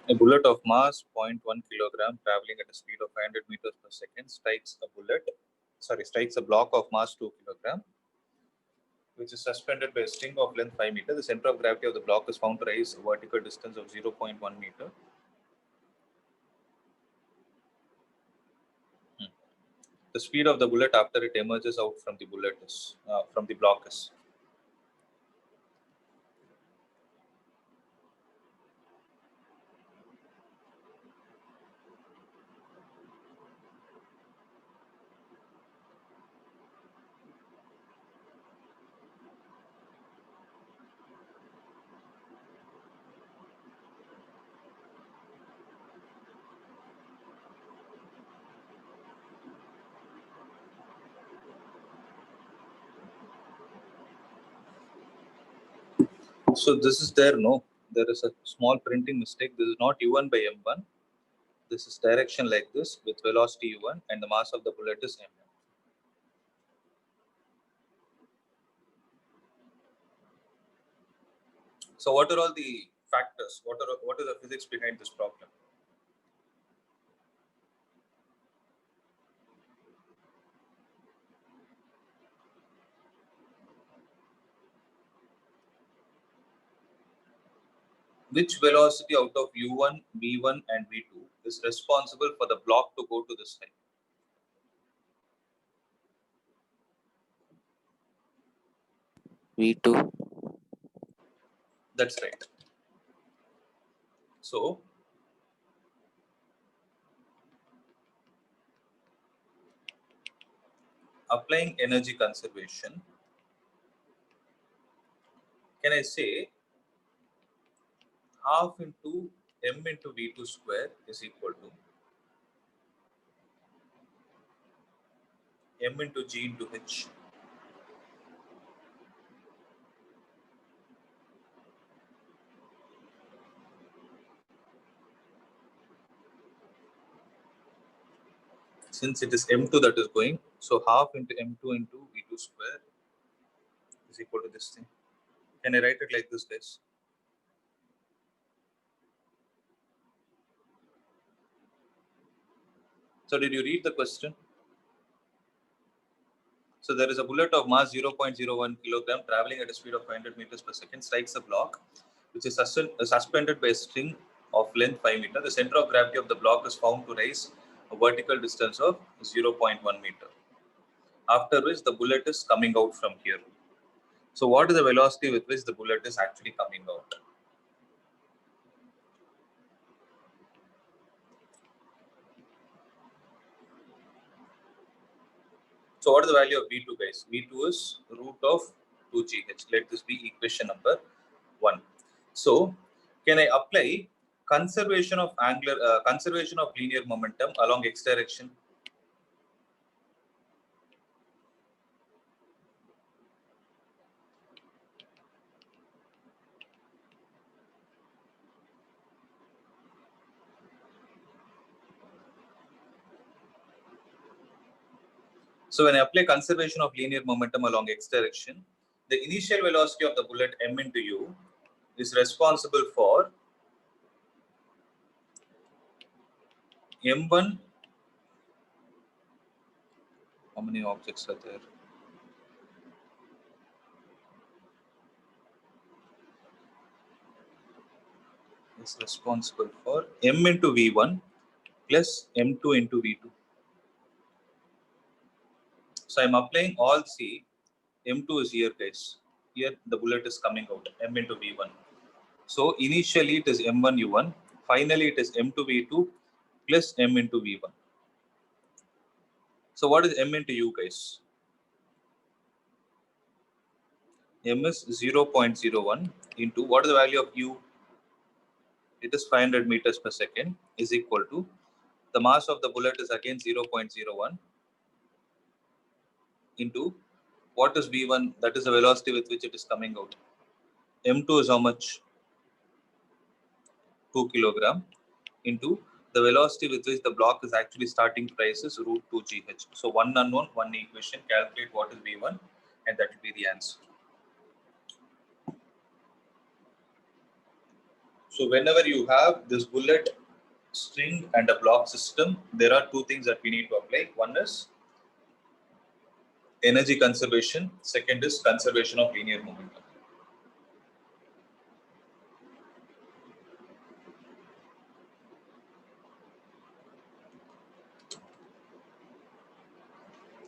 A bullet of mass 0.1 kilogram traveling at a speed of 500 meters per second strikes a block of mass 2 kilogram, which is suspended by a string of length 5 meters. The center of gravity of the block is found to rise a vertical distance of 0.1 meter. The speed of the bullet after it emerges out from the block is. So this is there, no? There is a small printing mistake. This is not U1 by M1. This is direction like this with velocity U1 and the mass of the bullet is M1. So what are all the factors? What is the physics behind this problem? Which velocity out of U1, V1 and V2 is responsible for the block to go to this side? V2. That's right. So applying energy conservation, can I say half into m into V2 square is equal to m into G into H. Since it is M2 that is going, so half into M2 into V2 square is equal to this thing. Can I write it like this, guys? So did you read the question? So there is a bullet of mass 0.01 kilogram traveling at a speed of 500 meters per second, strikes a block, which is suspended by a string of length 5 meters. The center of gravity of the block is found to rise a vertical distance of 0.1 meter. After which the bullet is coming out from here. So what is the velocity with which the bullet is actually coming out? So what is the value of V2, guys? V2 is root of 2gh. Let this be equation number 1. So can I apply conservation of linear momentum along x direction? So when I apply conservation of linear momentum along x direction, the initial velocity of the bullet m into u is responsible for m1. How many objects are there? Is responsible for m into v1 plus m2 into v2. So I'm applying all C. M2 is here, guys. Here the bullet is coming out, m into v1. So initially it is m1 u1. Finally it is m2 v2 plus m into v1. So what is m into u, guys? M is 0.01 into what is the value of u? It is 500 meters per second is equal to the mass of the bullet is again 0.01 into what is v1? That is the velocity with which it is coming out. M2 is how much? 2 kilogram into the velocity with which the block is actually starting to rise is root 2gh. So one unknown, one equation, calculate what is v1 and that will be the answer. So whenever you have this bullet string and a block system, there are two things that we need to apply. One is energy conservation. Second is conservation of linear momentum.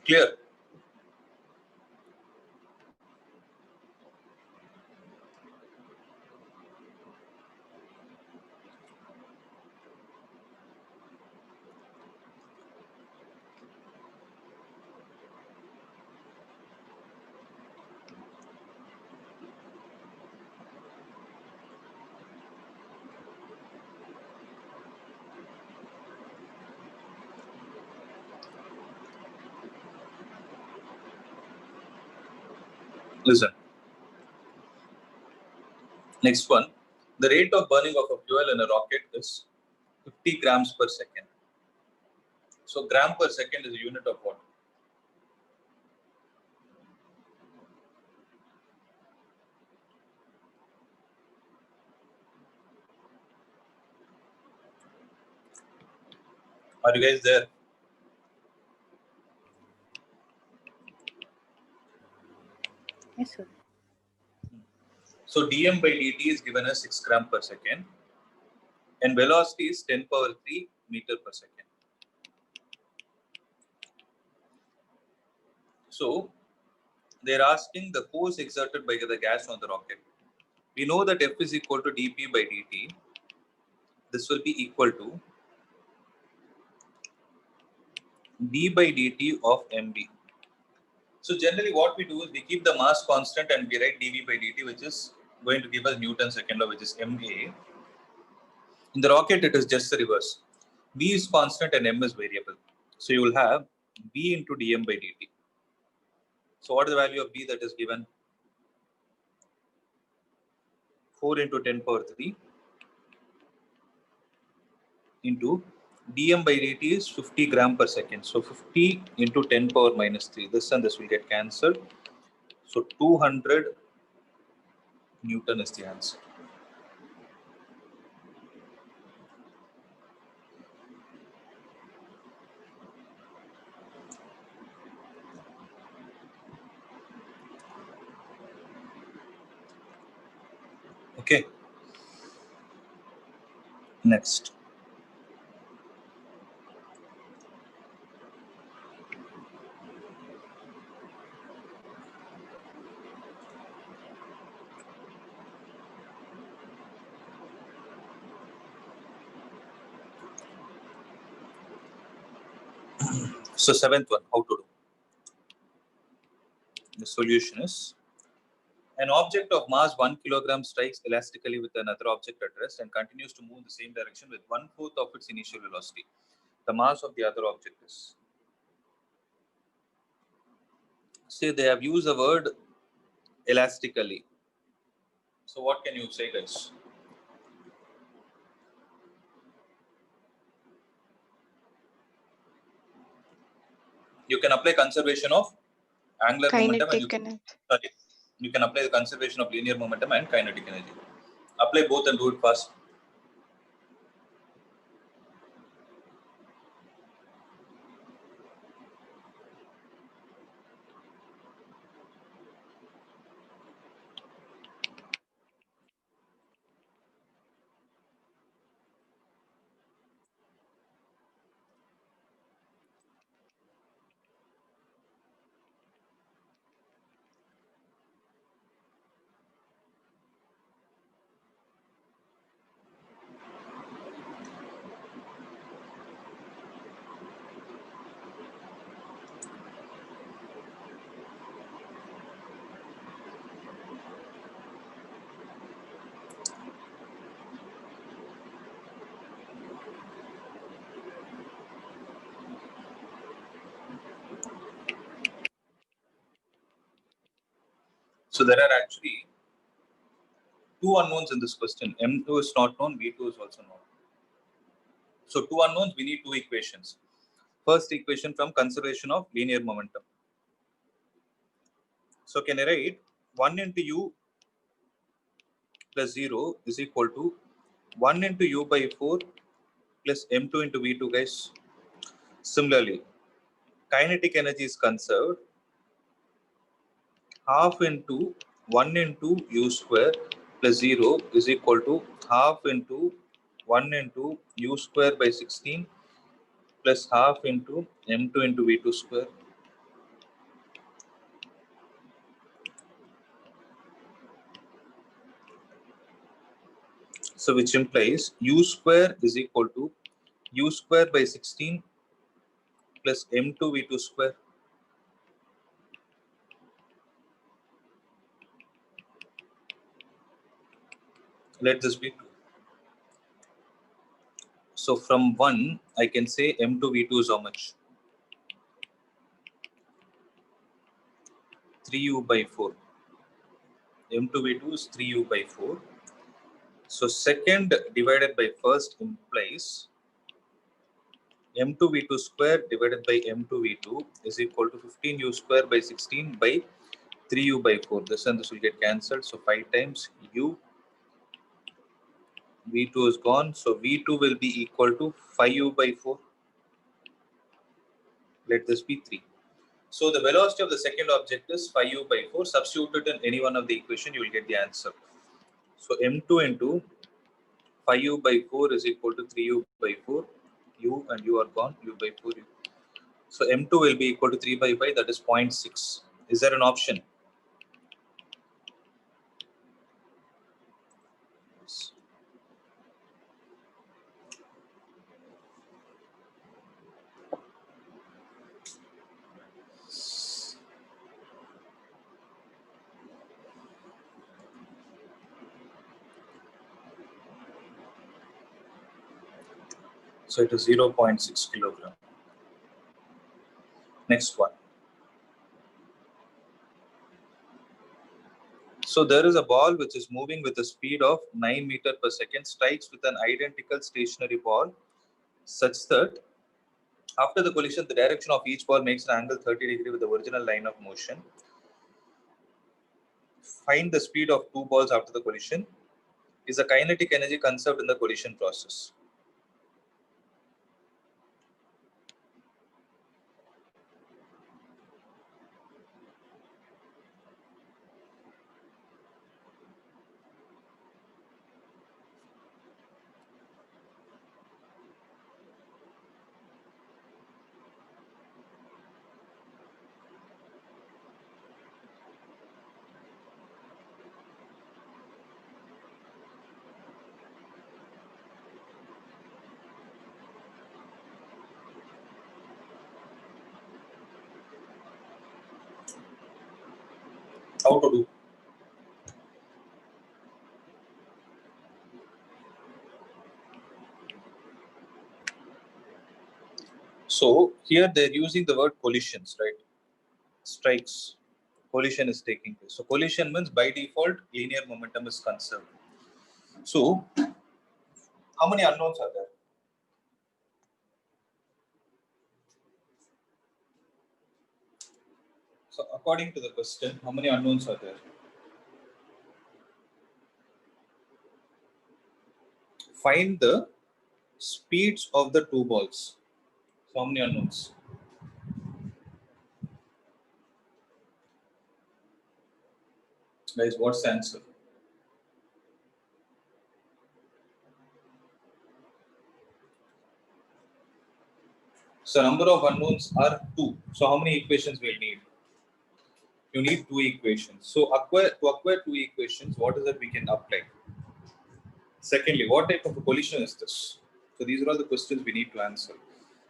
Clear? Listen. Next one, the rate of burning of a fuel in a rocket is 50 grams per second. So gram per second is a unit of what? Are you guys there? Yes, sir. So dm by dt is given as 6 gram per second and velocity is 10 power 3 meter per second. So they're asking the force exerted by the gas on the rocket. We know that F is equal to dp by dt. This will be equal to d by dt of mv. So generally what we do is we keep the mass constant and we write dv by dt, which is going to give us Newton second law, which is ma. In the rocket, it is just the reverse. V is constant and m is variable. So you will have v into dm by dt. So what is the value of v that is given? 4 into 10 power 3 into dm by dt is 50 gram per second. So 50 into 10 power minus 3. This and this will get cancelled. So 200 Newton is the answer. Okay. Next. So seventh one, how to do? The solution is an object of mass 1 kilogram strikes elastically with another object at rest and continues to move in the same direction with 1/4 of its initial velocity. The mass of the other object is. Say they have used the word elastically. So what can you say, guys? You can apply conservation of angular momentum and you can apply the conservation of linear momentum and kinetic energy. Apply both and do it fast. So there are actually two unknowns in this question. M2 is not known, V2 is also known. So two unknowns, we need two equations. First equation from conservation of linear momentum. So can I write 1 into u plus 0 is equal to 1 into u by 4 plus m2 into v2, guys. Similarly, kinetic energy is conserved half into 1 into u square plus 0 is equal to half into 1 into u square by 16 plus half into m2 into v2 square. So which implies u square is equal to u square by 16 plus m2 v2 square. Let this be 2. So from 1, I can say m2 v2 is how much? 3u by 4. m2 v2 is 3u by 4. So second divided by first implies m2 v2 square divided by m2 v2 is equal to 15u square by 16 by 3u by 4. This and this will get cancelled. So 5 times u, v2 is gone. So v2 will be equal to 5u by 4. Let this be 3. So the velocity of the second object is 5u by 4. Substitute it in any one of the equation, you will get the answer. So m2 into 5u by 4 is equal to 3u by 4. U and u are gone, u by 4u. So m2 will be equal to 3 by 5, that is 0.6. Is there an option? Yes. So it is 0.6 kilogram. Next one. So there is a ball which is moving with a speed of 9 meters per second, strikes with an identical stationary ball such that after the collision, the direction of each ball makes an angle 30 degrees with the original line of motion. Find the speed of two balls after the collision. Is the kinetic energy conserved in the collision process? How to do? So here they're using the word collisions, right? Strikes. Collision is taking place. So collision means by default linear momentum is conserved. So how many unknowns are there? So according to the question, how many unknowns are there? Find the speeds of the two balls. So how many unknowns? Guys, what's the answer? So number of unknowns are 2. So how many equations we need? You need 2 equations. So to acquire 2 equations, what is that we can apply? Secondly, what type of a collision is this? So these are all the questions we need to answer.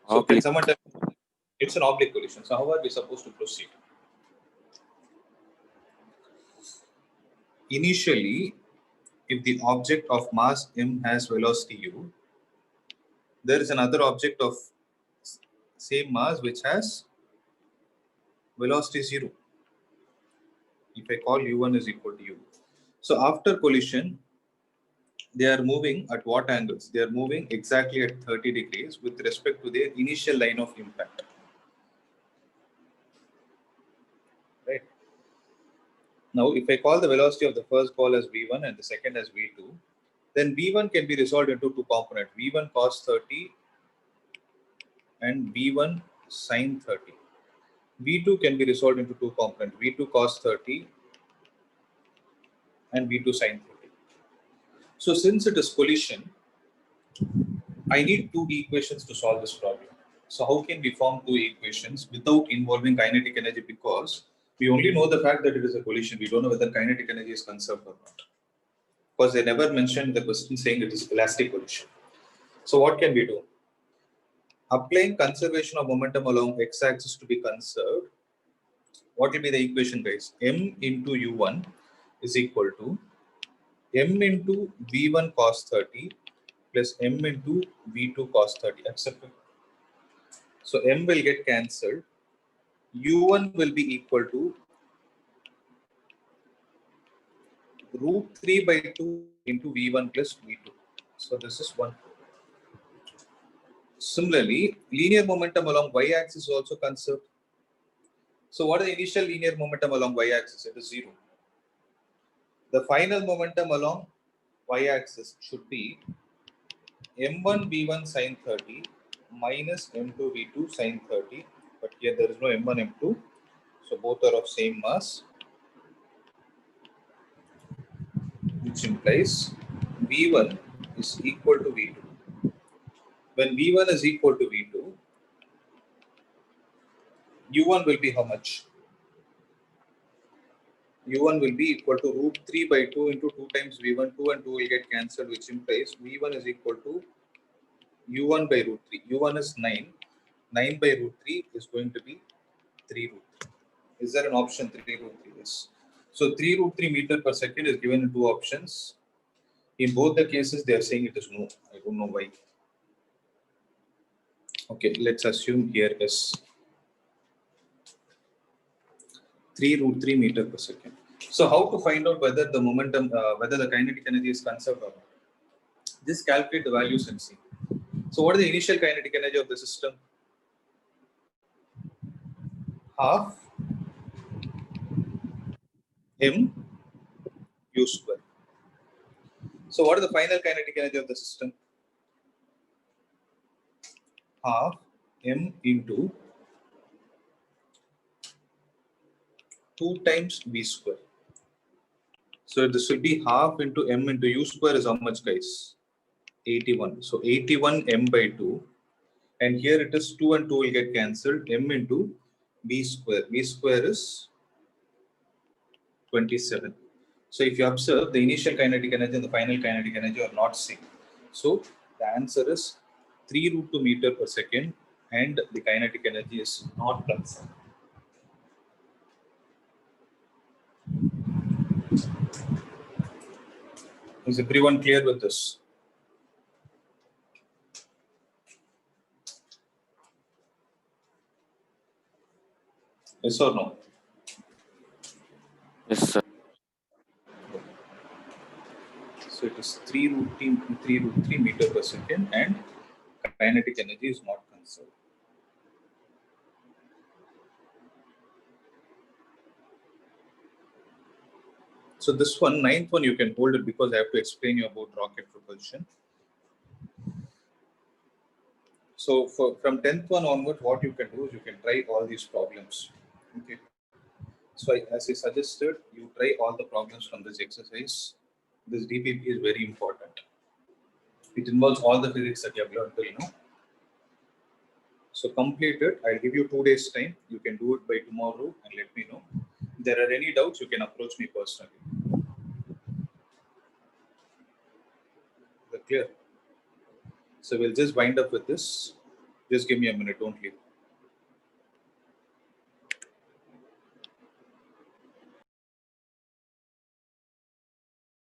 So can Oblique. someone tell me? It's an oblique collision. So how are we supposed to proceed? Initially, if the object of mass m has velocity u, there is another object of same mass which has velocity 0. If I call u1 is equal to u. So after collision, they are moving at what angles? They are moving exactly at 30 degrees with respect to their initial line of impact. Right. Now, if I call the velocity of the first ball as v1 and the second as v2, then V1 can be resolved into two components, V1 cos 30 and V1 sin 30. V2 can be resolved into two components, V2 cos 30 and V2 sin 30. So since it is collision, I need two equations to solve this problem. So how can we form two equations without involving kinetic energy? Because we only know the fact that it is a collision. We don't know whether kinetic energy is conserved or not. Because they never mentioned the question saying it is elastic collision. So what can we do? Applying conservation of momentum along x-axis to be conserved, what will be the equation, guys? M into U1 is equal to M into V1 cos 30 plus M into V2 cos 30. Accepted? So M will get cancelled. U1 will be equal to root 3 by 2 into V1 plus V2. So this is 1. Similarly, linear momentum along y-axis is also conserved. So what is the initial linear momentum along y-axis? It is 0. The final momentum along y-axis should be m1 v1 sin 30 minus m2 v2 sin 30. But here there is no m1, m2. So both are of same mass, which implies v1 is equal to v2. When v1 is equal to v2, u1 will be how much? u1 will be equal to root 3 by 2 into 2 times v1. 2 and 2 will get cancelled, which implies v1 is equal to u1 by root 3. u1 is 9. 9 by root 3 is going to be 3 root 3. Is there an option 3 root 3? Yes. So 3 root 3 meter per second is given in two options. In both the cases, they are saying it is no. I don't know why. Okay, let's assume here is 3 root 3 meter per second. So how to find out whether the momentum, whether the kinetic energy is conserved or not? Just calculate the values and see. So what is the initial kinetic energy of the system? Half m u square. So what is the final kinetic energy of the system? Half m into 2 times v square. So this will be half into m into u square is how much, guys? 81. So 81 m by 2. And here it is 2 and 2 will get cancelled. M into v square. V square is 27. So if you observe, the initial kinetic energy and the final kinetic energy are not same. So the answer is 3 root 2 meter per second, and the kinetic energy is not conserved. Is everyone clear with this? Yes or no? Yes, sir. So it is 3 root 3 meter per second, and kinetic energy is not conserved. So this one, ninth one, you can hold it because I have to explain you about rocket propulsion. So from 10th one onward, what you can do is you can try all these problems. Okay. So as I suggested, you try all the problems from this exercise. This DPP is very important. It involves all the physics that you have learned till now. So complete it. I'll give you 2 days time. You can do it by tomorrow and let me know. If there are any doubts, you can approach me personally. Is that clear? So we'll just wind up with this. Just give me a minute. Don't leave.